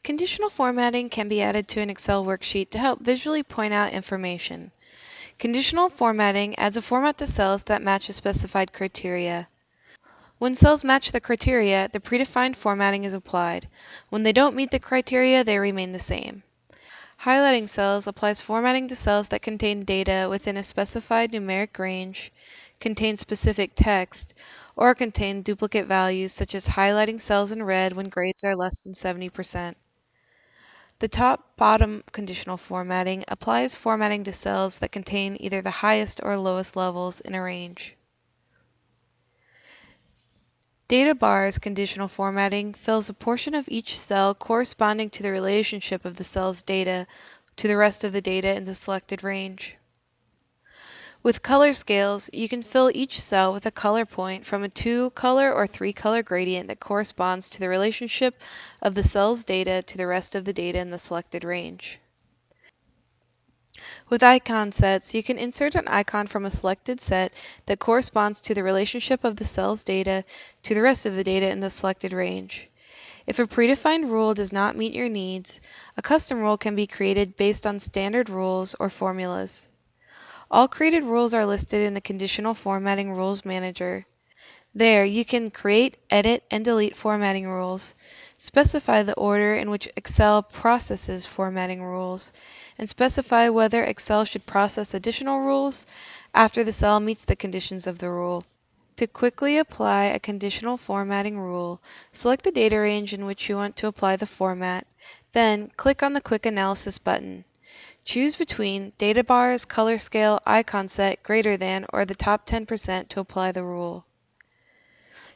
Conditional formatting can be added to an Excel worksheet to help visually point out information. Conditional formatting adds a format to cells that match a specified criteria. When cells match the criteria, the predefined formatting is applied. When they don't meet the criteria, they remain the same. Highlighting cells applies formatting to cells that contain data within a specified numeric range, contain specific text, or contain duplicate values, such as highlighting cells in red when grades are less than 70%. The top-bottom conditional formatting applies formatting to cells that contain either the highest or lowest levels in a range. Data bars conditional formatting fills a portion of each cell corresponding to the relationship of the cell's data to the rest of the data in the selected range. With color scales, you can fill each cell with a color point from a 2-color or 3-color gradient that corresponds to the relationship of the cell's data to the rest of the data in the selected range. With icon sets, you can insert an icon from a selected set that corresponds to the relationship of the cell's data to the rest of the data in the selected range. If a predefined rule does not meet your needs, a custom rule can be created based on standard rules or formulas. All created rules are listed in the Conditional Formatting Rules Manager. There, you can create, edit, and delete formatting rules, specify the order in which Excel processes formatting rules, and specify whether Excel should process additional rules after the cell meets the conditions of the rule. To quickly apply a conditional formatting rule, select the data range in which you want to apply the format, then click on the Quick Analysis button. Choose between data bars, color scale, icon set, greater than, or the top 10% to apply the rule.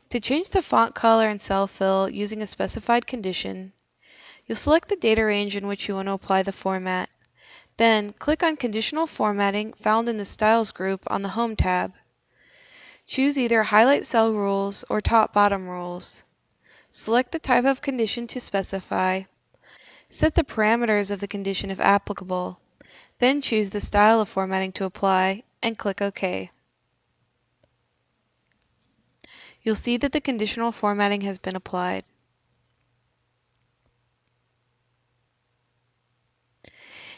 To change the font color and cell fill using a specified condition, you'll select the data range in which you want to apply the format. Then, click on Conditional Formatting found in the Styles group on the Home tab. Choose either Highlight Cell Rules or Top-Bottom Rules. Select the type of condition to specify. Set the parameters of the condition if applicable. Then choose the style of formatting to apply and click OK. You'll see that the conditional formatting has been applied.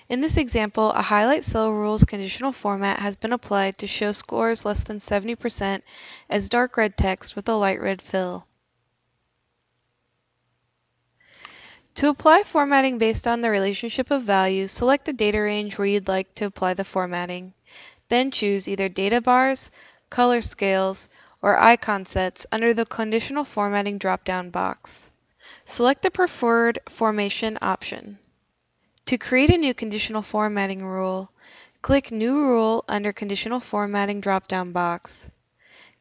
In this example, a Highlight Cell Rules conditional format has been applied to show scores less than 70% as dark red text with a light red fill. To apply formatting based on the relationship of values, select the data range where you'd like to apply the formatting. Then choose either data bars, color scales, or icon sets under the Conditional Formatting drop-down box. Select the preferred formation option. To create a new conditional formatting rule, click New Rule under Conditional Formatting drop-down box.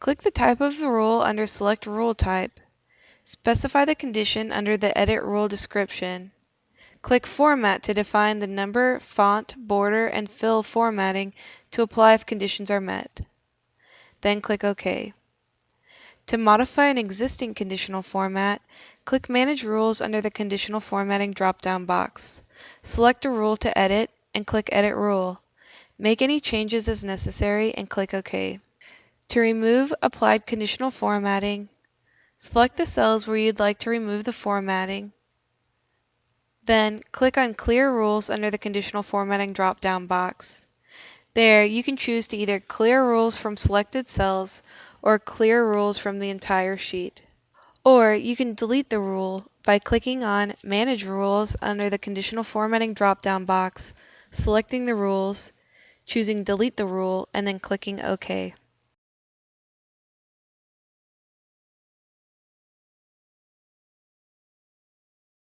Click the type of the rule under Select Rule Type. Specify the condition under the Edit Rule description. Click Format to define the number, font, border, and fill formatting to apply if conditions are met. Then click OK. To modify an existing conditional format, click Manage Rules under the Conditional Formatting drop-down box. Select a rule to edit and click Edit Rule. Make any changes as necessary and click OK. To remove applied conditional formatting, select the cells where you'd like to remove the formatting. Then click on Clear Rules under the Conditional Formatting drop-down box. There, you can choose to either clear rules from selected cells or clear rules from the entire sheet. Or you can delete the rule by clicking on Manage Rules under the Conditional Formatting drop-down box, selecting the rules, choosing Delete the Rule, and then clicking OK.